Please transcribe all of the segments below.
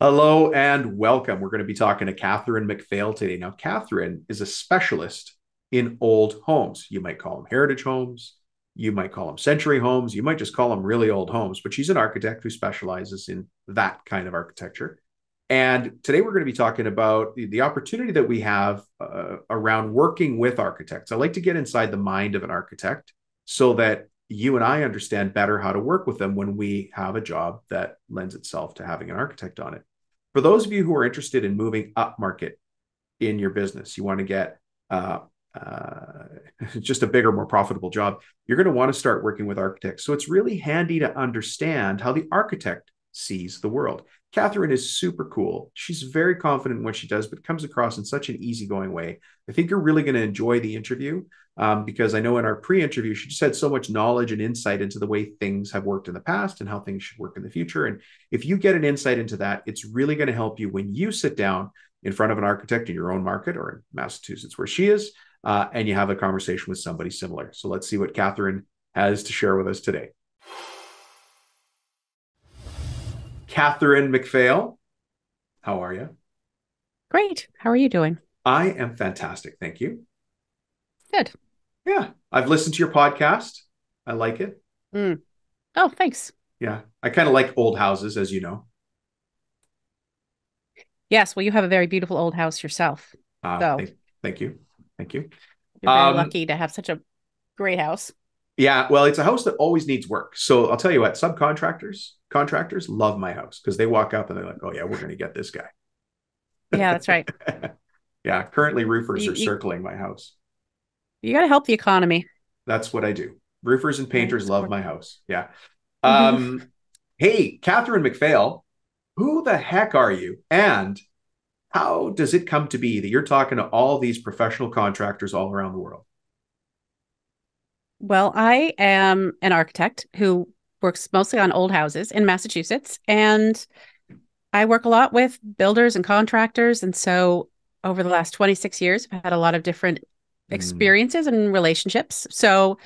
Hello and welcome. We're going to be talking to Katharine MacPhail today. Now, Katharine is a specialist in old homes. You might call them heritage homes. You might call them century homes. You might just call them really old homes, but she's an architect who specializes in that kind of architecture. And today we're going to be talking about the opportunity that we have around working with architects. I like to get inside the mind of an architect so that you and I understand better how to work with them when we have a job that lends itself to having an architect on it. For those of you who are interested in moving up market in your business, you want to get uh, uh, just a bigger, more profitable job, you're going to want to start working with architects. So it's really handy to understand how the architect sees the world. Katharine is super cool. She's very confident in what she does, but comes across in such an easygoing way. I think you're really going to enjoy the interview because I know in our pre-interview, she just had so much knowledge and insight into the way things have worked in the past and how things should work in the future. And if you get an insight into that, it's really going to help you when you sit down in front of an architect in your own market or in Massachusetts, where she is, and you have a conversation with somebody similar. So let's see what Katharine has to share with us today. Katharine MacPhail, how are you? Great. How are you doing? I am fantastic. Thank you. Good. Yeah, I've listened to your podcast. I like it. Mm. Oh, thanks. Yeah, I kind of like old houses, as you know. Yes, well, you have a very beautiful old house yourself. So Thank you. Thank you. you're very Um, lucky to have such a great house. yeah, well, it's a house that always needs work. So I'll tell you what, contractors love my house because they walk up and they're like, oh, yeah, we're going to get this guy. Yeah, that's right. Yeah, currently roofers You are you, circling my house. you got to help the economy. That's what I do. Roofers and Yeah, painters love support my them. house. Yeah. Mhm. Um, hey, Katharine MacPhail, who the heck are you? And how does it come to be that you're talking to all these professional contractors all around the world? Well, I am an architect who works mostly on old houses in Massachusetts, and I work a lot with builders and contractors. And so over the last 26 years, I've had a lot of different Mm, experiences and relationships. So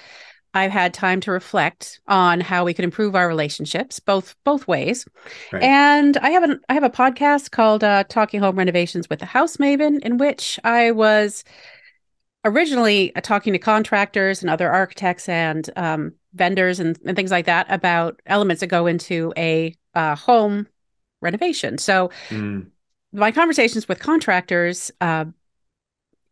I've had time to reflect on how we could improve our relationships, both ways. right. And I have a podcast called Talking Home Renovations with the House Maven, in which I was originally talking to contractors and other architects and vendors and things like that about elements that go into a home renovation. So Mm, my conversations with contractors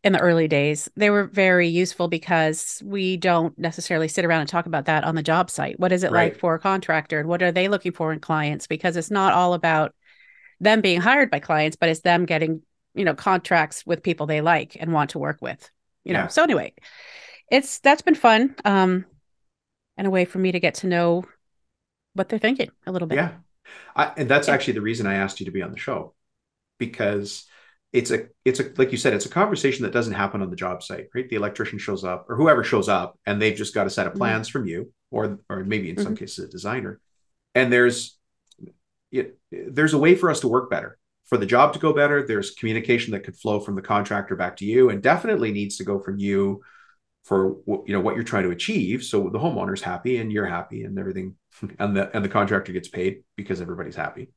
in the early days, they were very useful because we don't necessarily sit around and talk about that on the job site. What is it like right. for a contractor and what are they looking for in clients? Because it's not all about them being hired by clients, but it's them getting, contracts with people they like and want to work with. Yeah. So anyway, it's that's been fun. And a way for me to get to know what they're thinking a little bit. Yeah. And that's Yeah. actually the reason I asked you to be on the show because it's a like you said, it's a conversation that doesn't happen on the job site, right? The electrician shows up or whoever shows up and they've just got a set of Mm-hmm. plans from you or maybe in some Mm-hmm. cases a designer. And there's a way for us to work better. For the job to go better, there's communication that could flow from the contractor back to you and definitely needs to go from you for what you're trying to achieve so the homeowner's happy and you're happy and everything and the contractor gets paid because everybody's happy.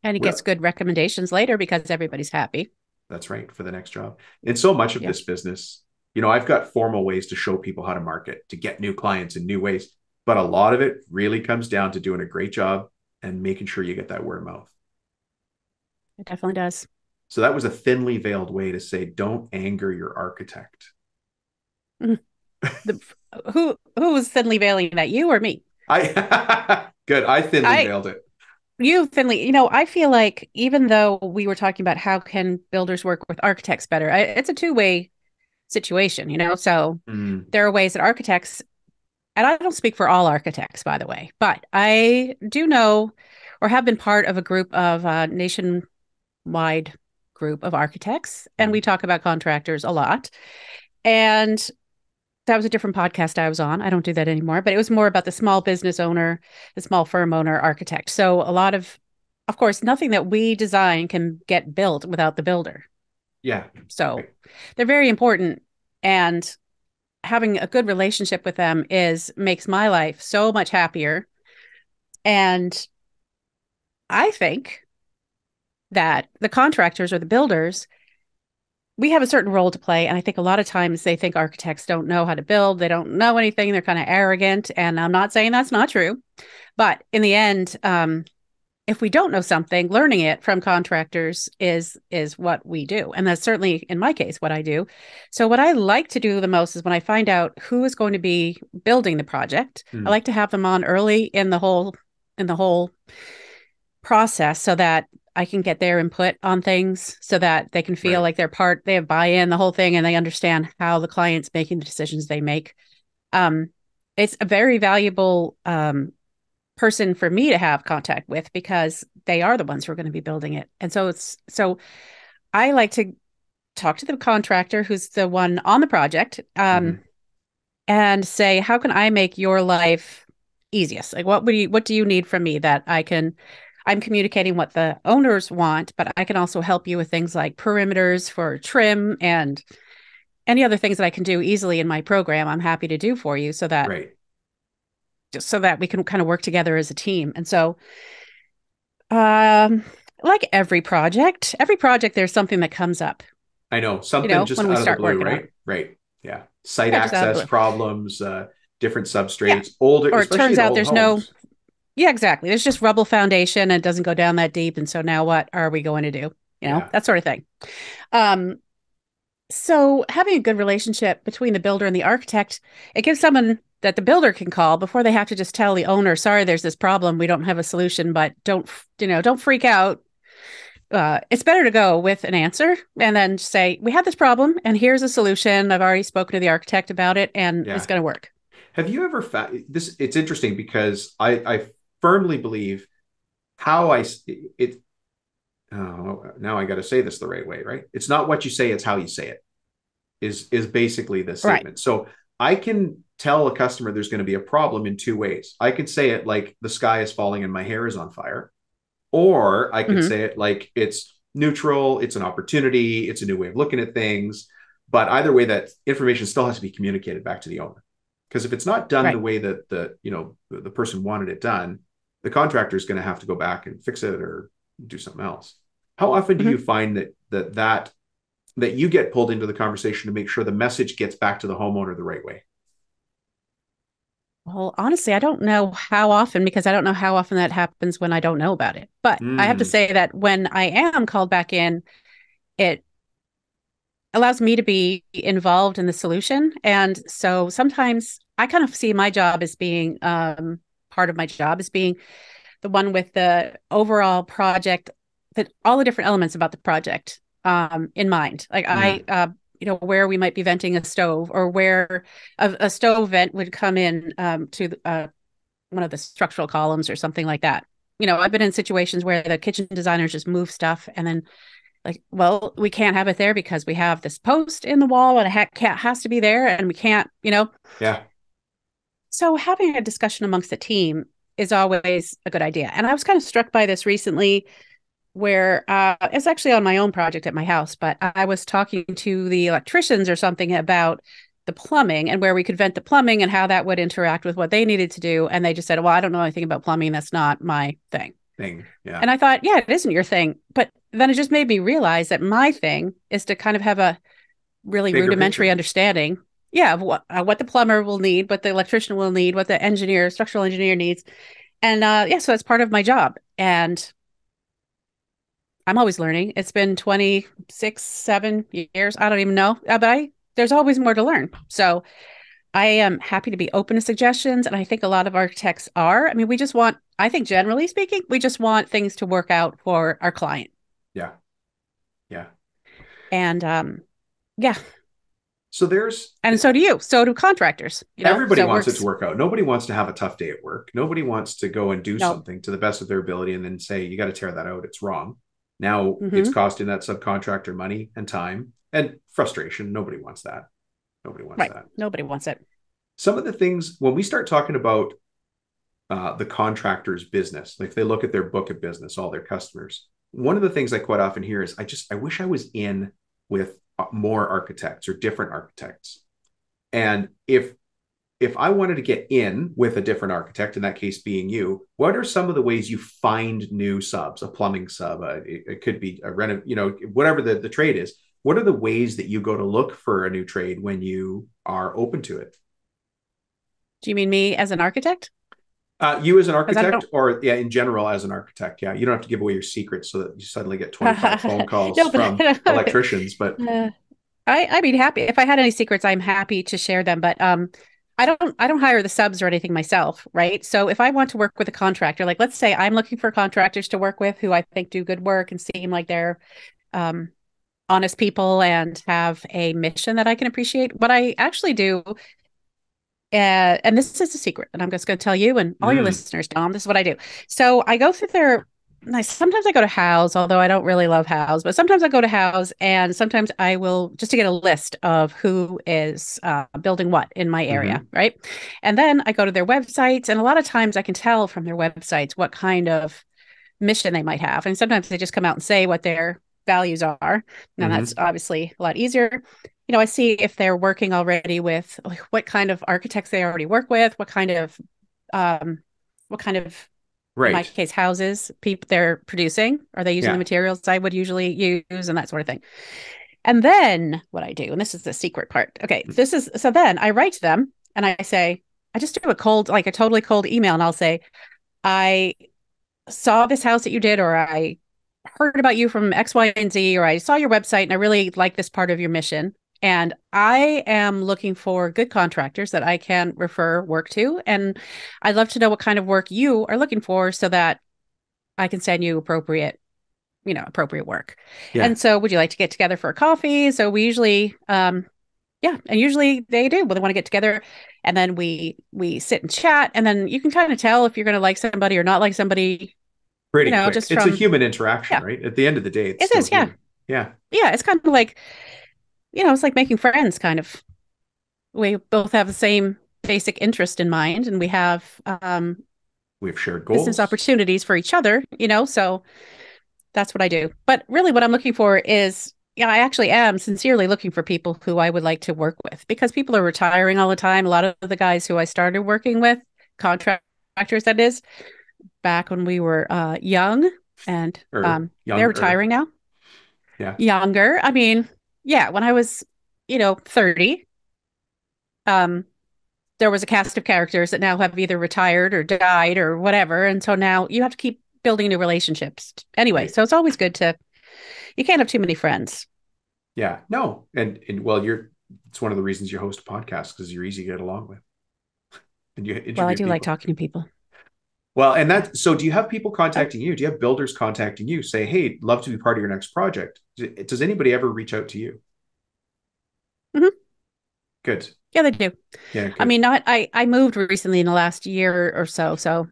And it gets Real good recommendations later because everybody's happy. That's right, for the next job. And so much of Yeah. this business, I've got formal ways to show people how to market, to get new clients in new ways, but a lot of it really comes down to doing a great job and making sure you get that word of mouth. It definitely does. So that was a thinly veiled way to say, don't anger your architect. Mhm. The, who was thinly veiling that, you or me? Good. I thinly I veiled it. You thinly, I feel like even though we were talking about how can builders work with architects better, it's a two-way situation, So Mm, there are ways that architects, and I don't speak for all architects, by the way, but I do know or have been part of a group of nationwide group of architects, and we mm, talk about contractors a lot. And that was a different podcast I was on. I don't do that anymore, but it was more about the small business owner, the small firm owner, architect. So a lot of course, nothing that we design can get built without the builder. yeah. So Right. they're very important. And having a good relationship with them is makes my life so much happier. And I think that the contractors or the builders, we have a certain role to play. And I think a lot of times they think architects don't know how to build. They don't know anything. They're kind of arrogant. And I'm not saying that's not true. But in the end, if we don't know something, learning it from contractors is what we do. And that's certainly, in my case, what I do. So what I like to do the most is when I find out who is going to be building the project, I like to have them on early in the whole process so that I can get their input on things so that they can feel Right. like they have buy-in, the whole thing, and they understand how the client's making the decisions they make. Um, it's a very valuable person for me to have contact with because they are the ones who are going to be building it. And so I like to talk to the contractor who's the one on the project, Mm-hmm. and say, how can I make your life easiest? Like what do you need from me that I'm communicating what the owners want, but I can also help you with things like perimeters for trim and any other things that I can do easily in my program. I'm happy to do for you Right. so that we can kind of work together as a team. And so um like every project there's something that comes up, I know, something just when we out of the start blue, working on it. right? Right. Yeah. Site Yeah, just out of access the blue. problems, different Yeah. substrates, older, Or it especially turns in out old there's no homes. Yeah, exactly. There's just rubble foundation and it doesn't go down that deep. And so now what are we going to do? Yeah. That sort of thing. Um, so having a good relationship between the builder and the architect, it gives someone that the builder can call before they have to just tell the owner, sorry, there's this problem. We don't have a solution, but don't freak out. It's better to go with an answer and then say, we have this problem and here's a solution. I've already spoken to the architect about it and it's Yeah. going to work. Have you ever found this? It's interesting because I firmly believe how it. Oh, now I got to say this the right way, right? It's not what you say; it's how you say it. Is basically the Right. statement. So I can tell a customer there's going to be a problem in two ways. I could say it like the sky is falling and my hair is on fire, or I could Mm-hmm. say it like it's neutral, it's an opportunity, it's a new way of looking at things. But either way, that information still has to be communicated back to the owner. Because if it's not done the Right. way that the person wanted it done, the contractor is going to have to go back and fix it or do something else. How often do you Mm-hmm. find that you get pulled into the conversation to make sure the message gets back to the homeowner the right way? Well, honestly, I don't know how often because I don't know how often that happens when I don't know about it. But I have to Mm, say that when I am called back in, it allows me to be involved in the solution. And so sometimes I kind of see my job as being part of my job as being the one with the overall project, that all the different elements about the project in mind. Like mm, where we might be venting a stove or where a stove vent would come in to one of the structural columns or something like that. I've been in situations where the kitchen designers just move stuff and then like, well, we can't have it there because we have this post in the wall and has to be there and we can't. yeah. So having a discussion amongst the team is always a good idea. And I was kind of struck by this recently where it's actually on my own project at my house, but I was talking to the electricians or something about the plumbing and where we could vent the plumbing and how that would interact with what they needed to do. And they just said, well, I don't know anything about plumbing. That's not my thing. Thing. Yeah. And I thought, yeah, it isn't your thing. But then it just made me realize that my thing is to kind of have a really Bigger rudimentary picture. understanding, yeah, of what the plumber will need, what the electrician will need, what the structural engineer needs. And yeah, so that's part of my job. And I'm always learning. It's been 26, 7 years. I don't even know, but there's always more to learn. So I am happy to be open to suggestions. And I think a lot of architects are. I mean, I think generally speaking, we just want things to work out for our client. Yeah. Yeah. And yeah. So there's And so do you. So do contractors. everybody So it wants it to works. work out. Nobody wants to have a tough day at work. Nobody wants to go and do No. something to the best of their ability and then say, you got to tear that out. It's wrong. Now it's Mm-hmm. costing that subcontractor money and time and frustration. Nobody wants that. Nobody wants Right. that. Nobody wants it. Some of the things, when we start talking about the contractor's business, like if they look at their book of business, all their customers, one of the things I quite often hear is, I wish I was in with more architects or different architects. And if if I wanted to get in with a different architect, in that case being you, what are some of the ways you find new subs, a plumbing sub, it could be a reno, whatever the trade is. What are the ways that you go to look for a new trade when you are open to it? Do you mean me as an architect? You as an Because I architect, don't. or yeah, in general as an architect. Yeah, you don't have to give away your secrets so that you suddenly get 25 phone calls No, from but electricians. But I'd be happy if I had any secrets. I'm happy to share them, but I don't hire the subs or anything myself, right? So if I want to work with a contractor, like let's say I'm looking for contractors to work with who I think do good work and seem like they're um, honest people and have a mission that I can appreciate. What I actually do, and this is a secret, and I'm just going to tell you and all your mm, listeners, Dom, this is what I do. So I go through their. Sometimes I go to House, although I don't really love House, but sometimes I go to House and sometimes I will just to get a list of who is building what in my area, mm-hmm, right? And then I go to their websites, and a lot of times I can tell from their websites what kind of mission they might have. And sometimes they just come out and say what their values are. And that's mm-hmm. obviously a lot easier. I see if they're working already with like what kind of architects they already work with, um, what kind of, in my Right. case, houses people they're producing. Are they using the Yeah. materials I would usually use and that sort of thing? And then what I do, and this is the secret part. Okay, this is so then I write to them and I say, I just do a cold, like a totally cold email, and I'll say, I saw this house that you did, or I heard about you from X, Y, and Z, or I saw your website and I really like this part of your mission. And I am looking for good contractors that I can refer work to. And I'd love to know what kind of work you are looking for so that I can send you appropriate work. Yeah. And so would you like to get together for a coffee? So we usually, yeah, and usually they do. Well, they want to get together and then we sit and chat. And then you can kind of tell if you're going to like somebody or not like somebody, Pretty quick. just It's a from, human interaction, yeah, right? At the end of the day, it's it still is. Yeah. human. Yeah. Yeah. It's kind of like, it's like making friends kind of. We both have the same basic interest in mind and we have We've shared business goals. opportunities for each other, so that's what I do. But really what I'm looking for is, yeah, I actually am sincerely looking for people who I would like to work with because people are retiring all the time. A lot of the guys who I started working with, contractors that is, back when we were young and Or they're younger. retiring now. Yeah. Younger. I mean, yeah, when I was, 30, um, there was a cast of characters that now have either retired or died or whatever. And so now you have to keep building new relationships. Anyway, Right. so it's always good you can't have too many friends. Yeah. No. And well, it's one of the reasons you host a podcast because you're easy to get along with and you Well, I interview do like people. talking to people. Well, and Yeah. so do you have people Oh, contacting you? Do you have builders contacting you? Say, hey, love to be part of your next project. Does anybody ever reach out to you? mhm. Good. Yeah, they do. Yeah, I good. mean, not I moved recently in the last year or so. So,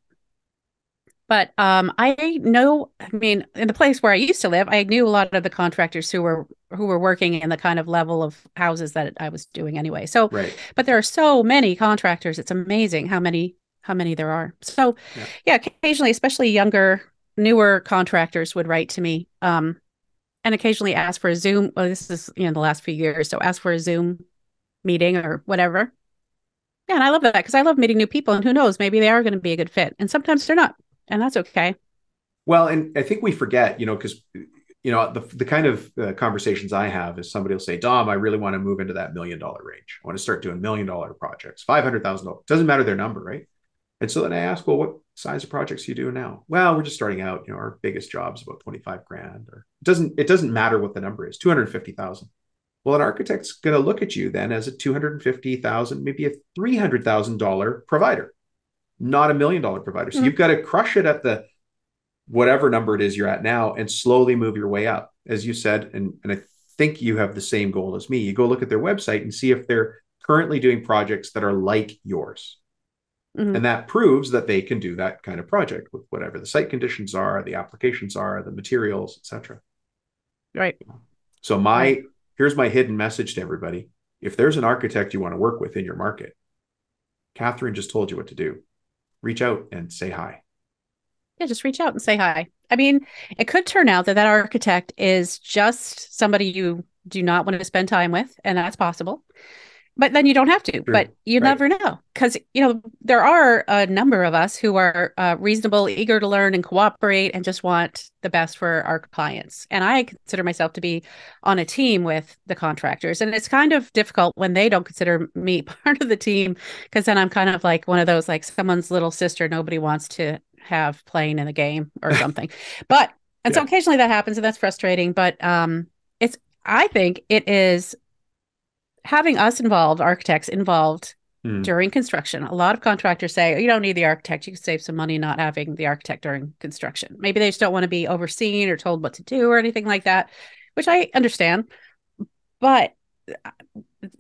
but I know. I mean, in the place where I used to live, I knew a lot of the contractors who were working in the kind of level of houses that I was doing anyway. So, Right. but there are so many contractors. It's amazing how many there are. So, Yeah. yeah, occasionally, especially younger, newer contractors would write to me, and occasionally ask for a Zoom. Well, this is the last few years, so ask for a Zoom meeting or whatever. Yeah, and I love that because I love meeting new people, and who knows, maybe they are going to be a good fit, and sometimes they're not, and that's okay. Well, and I think we forget, because the kind of conversations I have is somebody will say, Dom, I really want to move into that $1 million range. I want to start doing $1 million projects, $500,000. Doesn't matter their number, right? And so then I ask, well, what size of projects are you doing now? Well, we're just starting out. Our biggest job's about 25 grand. Or it doesn't matter what the number is, 250,000. Well, an architect's going to look at you then as a 250,000, maybe a $300,000 provider, not $1 million provider. So Mhm. you've got to crush it at the whatever number it is you're at now and slowly move your way up. As you said, and I think you have the same goal as me. You go look at their website and see if they're currently doing projects that are like yours. Mhm. And that proves that they can do that kind of project with whatever the site conditions are, the applications are, the materials, etc. Right, So right. here's my hidden message to everybody. If there's an architect you want to work with in your market, Katharine just told you what to do. Reach out and say hi. Yeah, just reach out and say hi. I mean, it could turn out that architect is just somebody you do not want to spend time with, and that's possible. But then you don't have to, but True. you Right. never know. Because, there are a number of us who are reasonable, eager to learn and cooperate and just want the best for our clients. And I consider myself to be on a team with the contractors. And it's kind of difficult when they don't consider me part of the team, because then I'm kind of like one of those, like someone's little sister nobody wants to have playing in the game or something. But, and so Yeah. occasionally that happens and that's frustrating. But it's, I think it is having us involved, architects involved Mm. during construction. A lot of contractors say, oh, you don't need the architect. You can save some money not having the architect during construction. Maybe they just don't want to be overseen or told what to do or anything like that, which I understand. But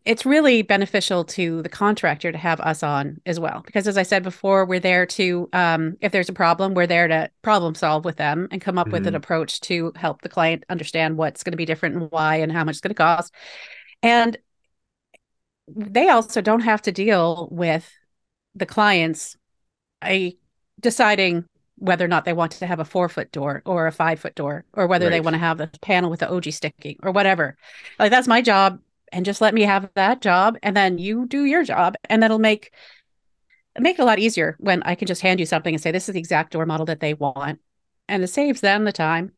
it's really beneficial to the contractor to have us on as well. Because as I said before, we're there to, if there's a problem, we're there to problem solve with them and come up with an Mm. approach to help the client understand what's going to be different and why and how much it's going to cost. And they also don't have to deal with the clients I deciding whether or not they want to have a 4-foot door or a 5-foot door, or whether they Right. want to have the panel with the OG sticking or whatever. Like that's my job. And just let me have that job. And then you do your job. And that'll make it a lot easier when I can just hand you something and say, this is the exact door model that they want. And it saves them the time.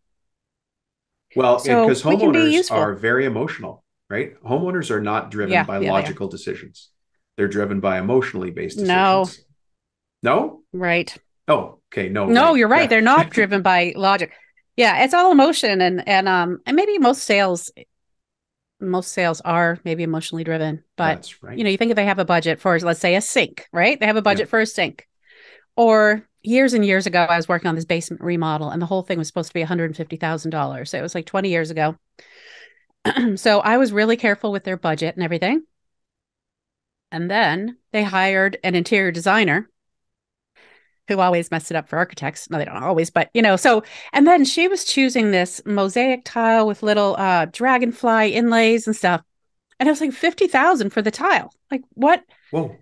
Well, So because we can be homeowners useful. are very emotional, right? Homeowners are not driven Yeah. by Yeah, they are. logical decisions. They're driven by emotionally based No, decisions. No? right. Oh, okay. No, No, right. you're right. Yeah. They're not driven by logic. Yeah, it's all emotion, and maybe most sales are maybe emotionally driven, but That's right. you think if they have a budget for, let's say, a sink, right? They have a Yeah. budget for a sink. Or years and years ago, I was working on this basement remodel and the whole thing was supposed to be $150,000. So it was like 20 years ago. So I was really careful with their budget and everything. And then they hired an interior designer who always messed it up for architects. No, they don't always, but so, and then she was choosing this mosaic tile with little dragonfly inlays and stuff. And it was like 50,000 for the tile. Like Whoa.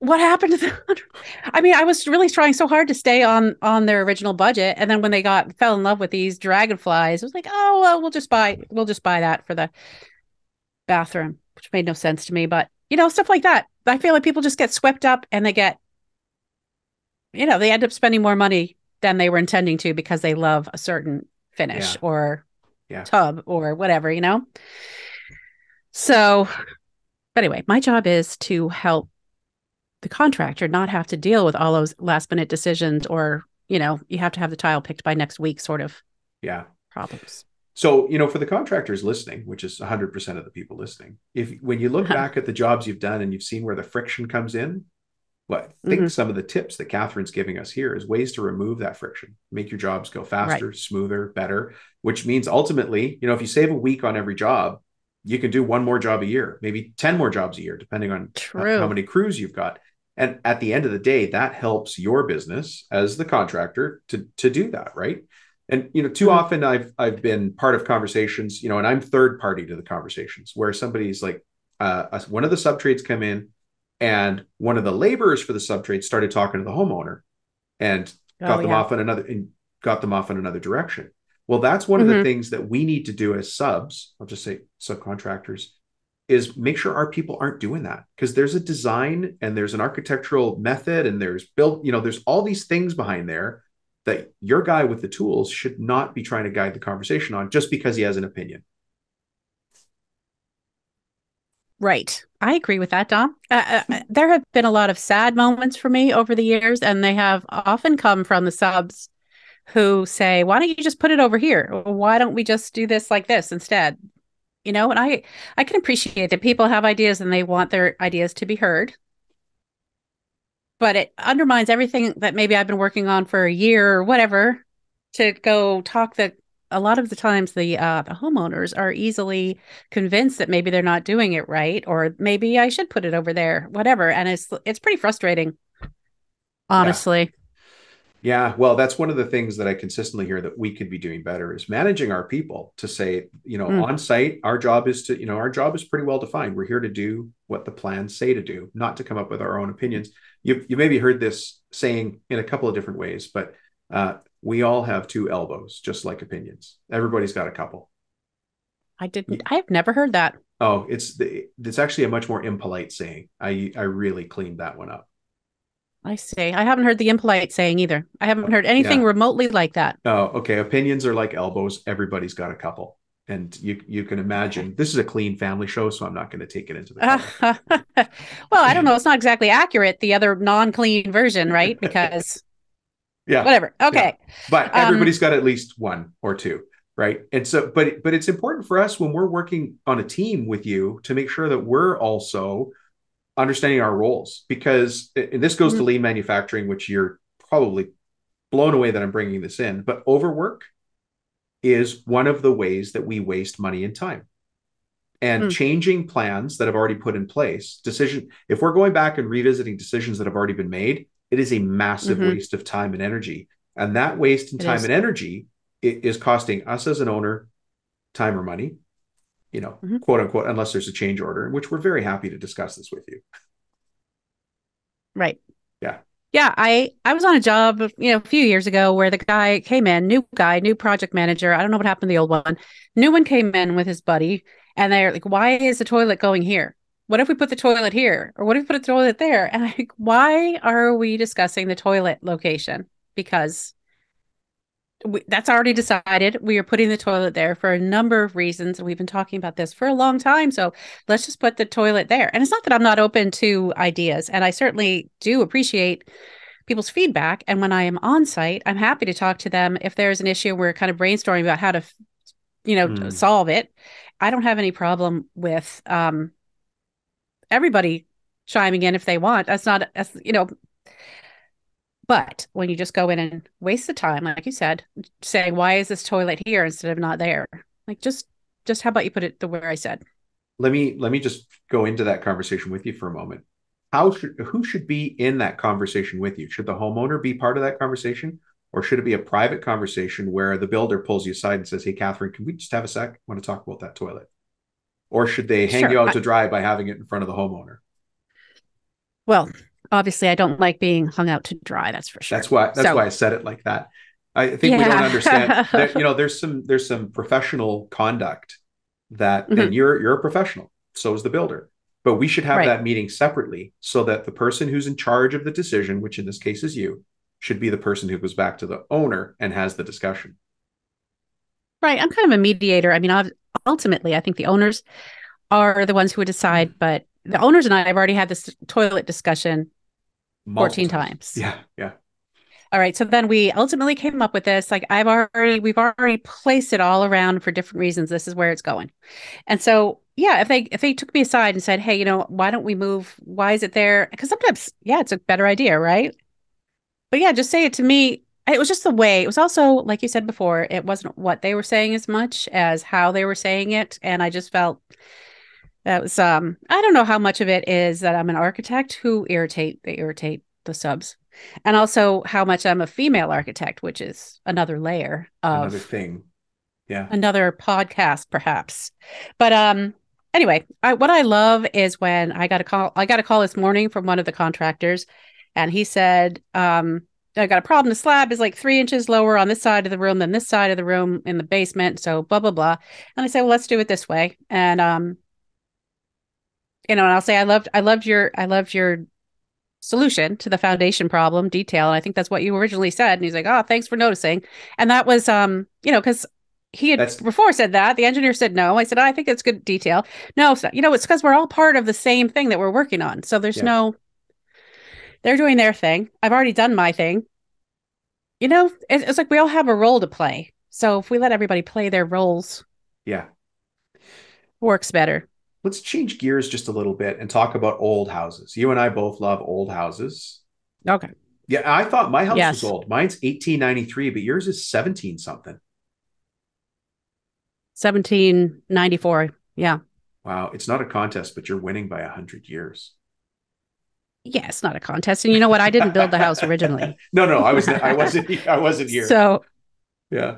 what happened to the I mean, I was really trying so hard to stay on their original budget. And then when they fell in love with these dragonflies, it was like, oh well, we'll just buy that for the bathroom, which made no sense to me. But stuff like that. I feel like people just get swept up and they end up spending more money than they were intending to because they love a certain finish Yeah. or Yeah. tub or whatever. So, but anyway, my job is to help the contractor not have to deal with all those last minute decisions or, you have to have the tile picked by next week sort of Yeah. problems. So, for the contractors listening, which is 100% of the people listening, if when you look back at the jobs you've done and you've seen where the friction comes in, well, I think Mm-hmm. some of the tips that Katharine's giving us here is ways to remove that friction, make your jobs go Right. faster, smoother, better, which means ultimately, if you save a week on every job, you can do one more job a year, maybe 10 more jobs a year, depending on how True. many crews you've got. And at the end of the day, that helps your business as the contractor to do that, right? And too Mm-hmm. often I've been part of conversations, and I'm third party to the conversations where somebody's like, one of the sub trades come in, and one of the laborers for the subtrade started talking to the homeowner and Oh got them yeah. off in another direction. Well, that's one of the Mm-hmm. things that we need to do as subs. I'll just say subcontractors is make sure our people aren't doing that, because there's a design and there's an architectural method and there's built, there's all these things behind there that your guy with the tools should not be trying to guide the conversation on just because he has an opinion. Right. I agree with that, Dom. There have been a lot of sad moments for me over the years, and they have often come from the subs who say, why don't you just put it over here? Or why don't we just do this like this instead? And I can appreciate that people have ideas and they want their ideas to be heard, but it undermines everything that maybe I've been working on for a year or whatever to go talk that a lot of the times the homeowners are easily convinced that maybe they're not doing it right, or maybe I should put it over there, whatever. And it's pretty frustrating, Yeah. honestly. Yeah, well, that's one of the things that I consistently hear that we could be doing better is managing our people to say, Mm, on site, our job is our job is pretty well defined. We're here to do what the plans say to do, not to come up with our own opinions. You maybe heard this saying in a couple of different ways, but we all have two elbows, just like opinions. Everybody's got a couple. I have never heard that. Oh, it's actually a much more impolite saying. I really cleaned that one up. I see. I haven't heard the impolite saying either. I haven't heard anything Yeah. remotely like that. Oh, okay. Opinions are like elbows. Everybody's got a couple. And you can Okay. imagine this is a clean family show, so I'm not going to take it into the Uh, public. well, I don't know. It's not exactly accurate, the other non-clean version, right? Because Yeah. whatever. Yeah. Okay. But Um, everybody's got at least one or two, right? And so, but it's important for us when we're working on a team with you to make sure that we're also understanding our roles, because and this goes to mm, lean manufacturing, which you're probably blown away that I'm bringing this in, but overwork is one of the ways that we waste money and time. And mm, changing plans that have already put in place, if we're going back and revisiting decisions that have already been made, it is a massive mm-hmm. waste of time and energy. And that waste in It time is. and energy is costing us as an owner time or money, Mm-hmm. quote unquote, unless there's a change order, in which we're very happy to discuss this with you. Right. Yeah. Yeah, I was on a job, a few years ago where the guy came in, new guy, new project manager. I don't know what happened to the old one. New one came in with his buddy, and they're like, "Why is the toilet going here? What if we put the toilet here? Or what if we put a toilet there?" And I'm like, "Why are we discussing the toilet location? Because that's already decided. We are putting the toilet there for a number of reasons. And we've been talking about this for a long time. So let's just put the toilet there." And it's not that I'm not open to ideas. And I certainly do appreciate people's feedback. And when I am on site, I'm happy to talk to them. If there's an issue, we're kind of brainstorming about how to, Mm. solve it. I don't have any problem with everybody chiming in if they want. But when you just go in and waste the time, like you said, saying, why is this toilet here instead of not there? Like just how about you put it the way I said? Let me just go into that conversation with you for a moment. Who should be in that conversation with you? Should the homeowner be part of that conversation, or should it be a private conversation where the builder pulls you aside and says, "Hey, Catherine, can we just have a sec? I want to talk about that toilet." Or should they hang Sure. you out to dry by having it in front of the homeowner? Well, obviously I don't like being hung out to dry, that's for sure. That's why So I said it like that. I think we don't understand yeah. that, there's some professional conduct that, and Mhm. you're a professional, so is the builder. But we should have Right. that meeting separately so that the person who's in charge of the decision, which in this case is you, should be the person who goes back to the owner and has the discussion. Right. I'm kind of a mediator. I mean, ultimately, I think the owners are the ones who would decide, but the owners and I have already had this toilet discussion Multiple 14 times. times. Yeah, yeah. All right. So then we ultimately came up with this. Like we've already placed it all around for different reasons. This is where it's going. And so, yeah, if they took me aside and said, "Hey, why don't we move? Why is it there?" Because sometimes, yeah, it's a better idea, right? But yeah, just say it to me. It was just the way. It was also, like you said before, it wasn't what they were saying as much as how they were saying it. And I just felt that was I don't know how much of it is that I'm an architect who they irritate the subs. And also how much I'm a female architect, which is another layer Another of thing. Yeah. another podcast, perhaps. But anyway, what I love is when I got a call this morning from one of the contractors, and he said, I got a problem. The slab is like 3 inches lower on this side of the room than this side of the room in the basement. So blah blah blah. And I say, well, let's do it this way. And and I'll say, I loved your solution to the foundation problem detail. And I think that's what you originally said. And he's like, oh, thanks for noticing. And that was, because he had That's before said that. The engineer said no. I said, oh, I think it's good detail. No, it's not. It's because we're all part of the same thing that we're working on. So yeah. they're doing their thing. I've already done my thing. It's like we all have a role to play. So if we let everybody play their roles, Yeah. works better. Let's change gears just a little bit and talk about old houses. You and I both love old houses. Okay. Yeah, I thought my house was Yes. old. Mine's 1893, but yours is 17 something. 1794. Yeah. Wow, it's not a contest, but you're winning by 100 years. Yeah, it's not a contest. And you know what? I didn't build the house originally. No, I wasn't here. So Yeah.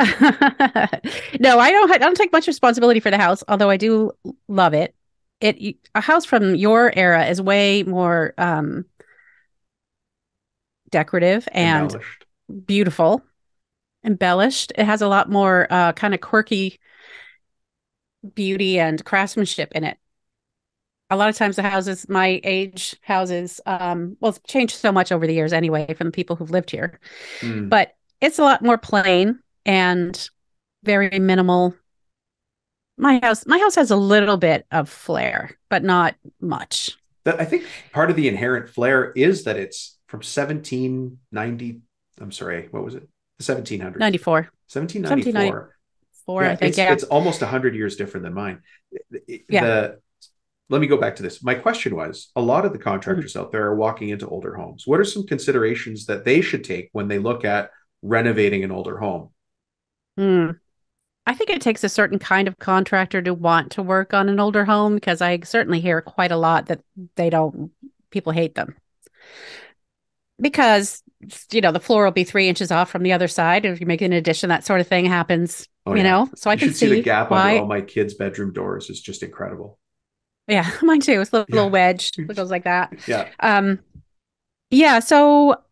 no, I don't take much responsibility for the house, although I do love it. A house from your era is way more decorative and Embellished. beautiful, embellished. It has a lot more kind of quirky beauty and craftsmanship in it. A lot of times the houses, my age houses, well, it's changed so much over the years anyway from the people who've lived here, Mm. but it's a lot more plain and very minimal. My house has a little bit of flair, but not much. That I think part of the inherent flair is that it's from 1790. I'm sorry, what was it? The 1700s. 94, 1794. 1794, I Yeah, think. it's Yeah. it's almost 100 years different than mine. Yeah. The Let me go back to this. My question was, a lot of the Mhm. contractors out there are walking into older homes. What are some considerations that they should take when they look at renovating an older home? Mm. I think it takes a certain kind of contractor to want to work on an older home because I certainly hear quite a lot that they don't, people hate them because, the floor will be 3 inches off from the other side. If you make an addition, that sort of thing happens, Oh yeah. so I You can should see the see gap under all why. my kids' bedroom doors. It's just incredible. Yeah, mine too. It's a little Yeah. wedged. It goes like that. Yeah. Um, yeah, so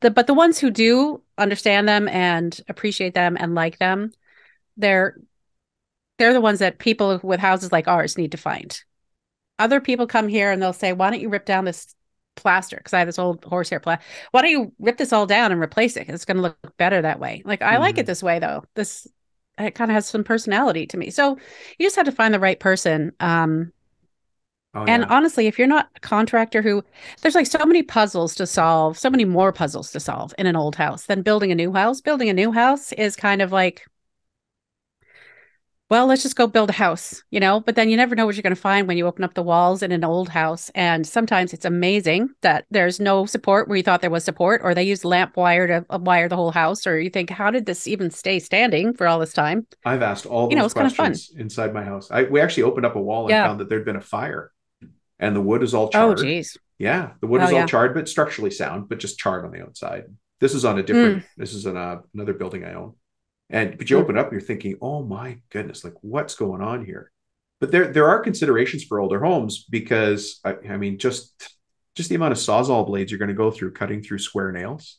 but the ones who do understand them and appreciate them and like them, they're they're the ones that people with houses like ours need to find. Other people come here and they'll say, "Why don't you rip down this plaster?" Because I have this old horsehair plaster. Why don't you rip this all down and replace it? It's going to look better that way. Like I like it Mhm. this way though. This it kind of has some personality to me. So you just have to find the right person. Oh And yeah. honestly, if you're not a contractor who, there's like so many puzzles to solve, so many more puzzles to solve in an old house than building a new house. Building a new house is kind of like, well, let's just go build a house, But then you never know what you're going to find when you open up the walls in an old house. And sometimes it's amazing that there's no support where you thought there was support, or they used lamp wire to wire the whole house, or you think, how did this even stay standing for all this time? I've asked all those It's kind of fun. questions inside my house. We actually opened up a wall and Yeah. found that there'd been a fire and the wood is all Oh, charred. geez. Yeah, the wood Oh, is all yeah. charred, but structurally sound, but just charred on the outside. This is on a Mm, different. This is another building I own, but you mm. open it up and you're thinking, oh my goodness, like what's going on here? But there are considerations for older homes because I mean just the amount of sawzall blades you're going to go through cutting through square nails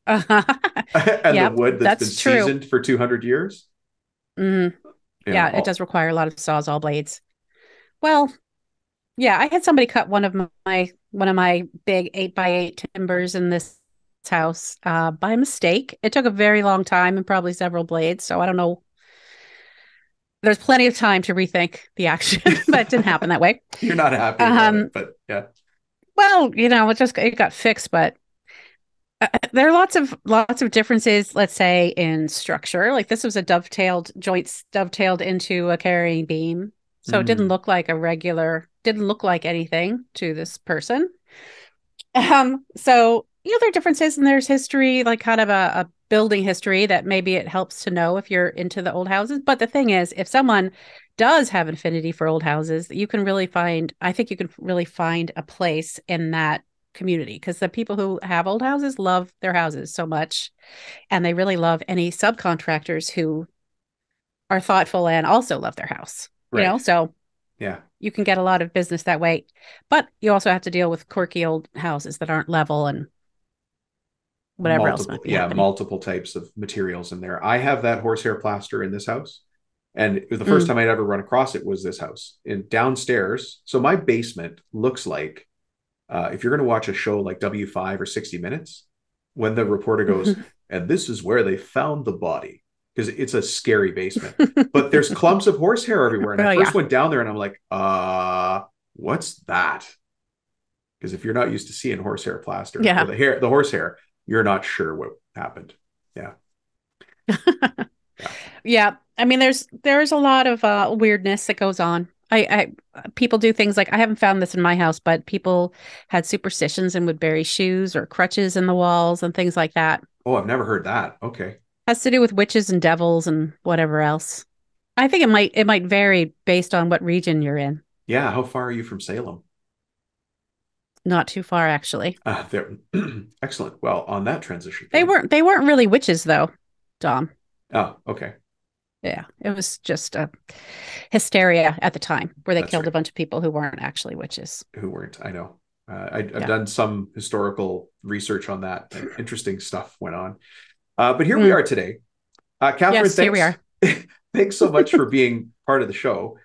and the Yep, wood that's been that's true. seasoned for 200 years. Mm. You know, Yeah, it does require a lot of sawzall blades. Well, yeah, I had somebody cut one of my big 8x8 timbers in this house by mistake. It took a very long time and probably several blades, so I don't know. There's plenty of time to rethink the action, but it didn't happen that way. you're not happy about it, Um, but yeah. well, it got fixed, but there are lots of differences, let's say, in structure. Like this was a joints dovetailed into a carrying beam. So it Mm, didn't look like anything to this person. So there are differences and there's history, like kind of a building history that maybe it helps to know if you're into the old houses. But the thing is, if someone does have an affinity for old houses, I think you can really find a place in that community because the people who have old houses love their houses so much and they really love any subcontractors who are thoughtful and also love their house, right. so Yeah. you can get a lot of business that way. But you also have to deal with quirky old houses that aren't level and whatever else Multiple, might be yeah, happening. multiple types of materials in there. I have that horsehair plaster in this house. And it was the first Mm. time I'd ever run across it was this house in downstairs. So my basement looks like if you're going to watch a show like W5 or 60 Minutes, when the reporter goes, and this is where they found the body, because it's a scary basement. But there's clumps of horsehair everywhere. And I Oh first yeah. went down there and I'm like, what's that? Because if you're not used to seeing horsehair plaster or Yeah. the horsehair, you're not sure what happened. Yeah. Yeah. Yeah. I mean, there's a lot of weirdness that goes on. People do things like I haven't found this in my house, but people had superstitions and would bury shoes or crutches in the walls and things like that. Oh, I've never heard that. Okay. Has to do with witches and devils and whatever else. I think it might vary based on what region you're in. Yeah. How far are you from Salem? Not too far actually. There. Excellent. Well, on that transition They point. weren't they weren't really witches though, Dom. Oh, okay. Yeah, it was just a hysteria at the time where they That's killed right. a bunch of people who weren't actually witches. Who weren't? I know. I've Yeah. done some historical research on that, and interesting stuff went on. But here we Mm. are today. Catherine, Yes, here we thanks. are. Thanks so much for being part of the show.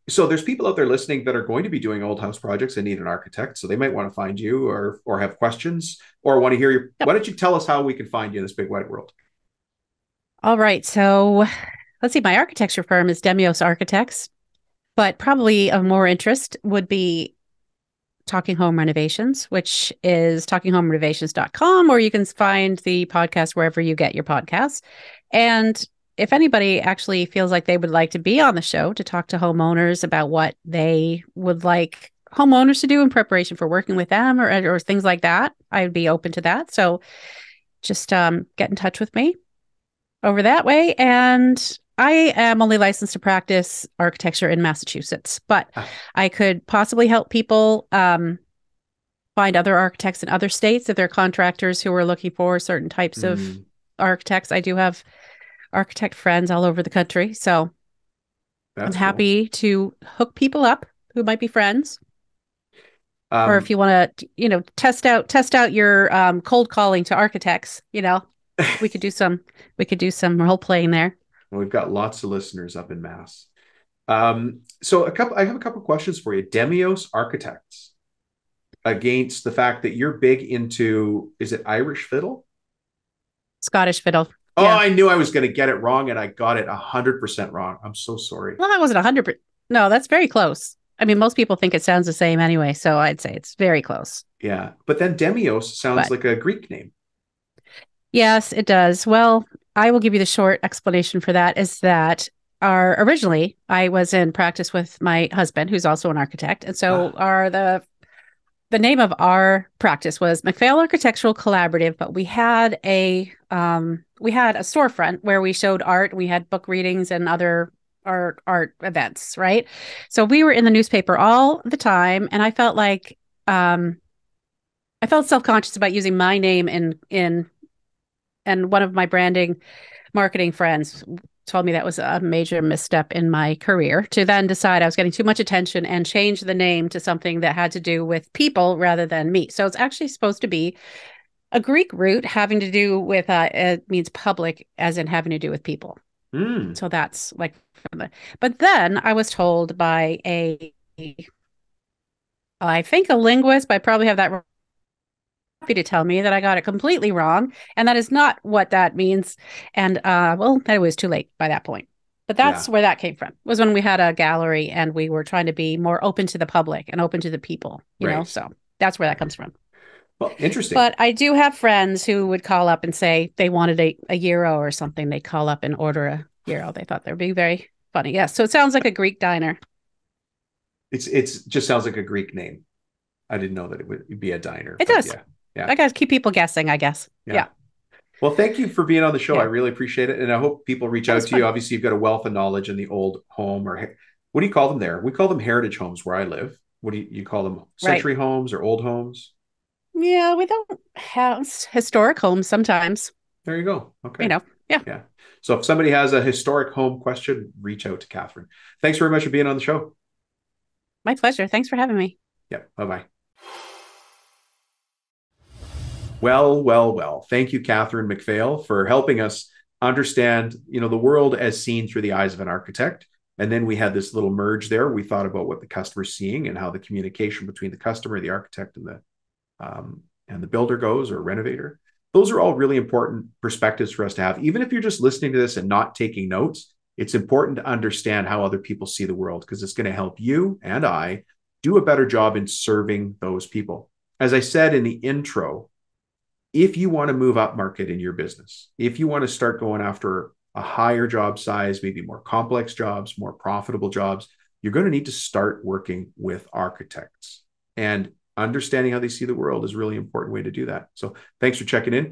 So there's people out there listening that are going to be doing old house projects and need an architect. So they might want to find you or have questions or want to hear you. Yep. Why don't you tell us how we can find you in this big wide world? All right. So let's see. My architecture firm is Demios Architects, but probably of more interest would be Talking Home Renovations, which is talkinghomerenovations.com, or you can find the podcast wherever you get your podcasts. And if anybody actually feels like they would like to be on the show to talk to homeowners about what they would like homeowners to do in preparation for working with them or things like that, I would be open to that. So just get in touch with me over that way. And I am only licensed to practice architecture in Massachusetts, but I could possibly help people find other architects in other states if they're contractors who are looking for certain types of architects. I do have architect friends all over the country, so I'm happy to hook people up who might be friends. Or if you want to, test out your cold calling to architects, we could do some role playing there. Well, we've got lots of listeners up in Mass. So I have a couple questions for you. Demios Architects, against the fact that you're big into, is it Irish fiddle? Scottish fiddle. Oh, yeah. I knew I was going to get it wrong, and I got it 100% wrong. I'm so sorry. Well, that wasn't 100%. No, that's very close. I mean, most people think it sounds the same anyway, so I'd say it's very close. Yeah, but then Demios sounds like a Greek name. Yes, it does. Well, I will give you the short explanation for that is that originally I was in practice with my husband, who's also an architect. And so the name of our practice was MacPhail Architectural Collaborative, but we had a storefront where we showed art. We had book readings and other art events, right? So we were in the newspaper all the time, and I felt like I felt self-conscious about using my name and one of my marketing friends told me that was a major misstep in my career, to then decide I was getting too much attention and change the name to something that had to do with people rather than me. So it's actually supposed to be a Greek root having to do with, it means public, as in having to do with people. So that's like, but then I was told by I think a linguist, but I probably have that wrong, to tell me that I got it completely wrong, and that is not what that means. And well, it was too late by that point. But that's where that came from. Was when we had a gallery and we were trying to be more open to the public and open to the people, you know. So that's where that comes from. Well, interesting. But I do have friends who would call up and say they wanted a gyro or something. They call up and order a gyro. They thought that would be very funny. Yes. So it sounds like a Greek diner. It's just sounds like a Greek name. I didn't know that it would be a diner. It does. Yeah. I got to keep people guessing, I guess. Yeah. Well, thank you for being on the show. I really appreciate it. And I hope people reach out to you. Obviously, you've got a wealth of knowledge in the old home, or what do you call them there? We call them heritage homes where I live. What do you call them? Century homes or old homes? Yeah, we don't have historic homes sometimes. There you go. Okay. Yeah. So if somebody has a historic home question, reach out to Katharine. Thanks very much for being on the show. My pleasure. Thanks for having me. Yeah. Bye-bye. Well. Thank you, Katharine MacPhail, for helping us understand, the world as seen through the eyes of an architect. And then we had this little merge there. We thought about what the customer's seeing and how the communication between the customer, the architect, and the builder goes, or renovator. Those are all really important perspectives for us to have. Even if you're just listening to this and not taking notes, it's important to understand how other people see the world, because it's going to help you and I do a better job in serving those people. As I said in the intro, if you want to move up market in your business, if you want to start going after a higher job size, maybe more complex jobs, more profitable jobs, you're going to need to start working with architects. And understanding how they see the world is a really important way to do that. So thanks for checking in.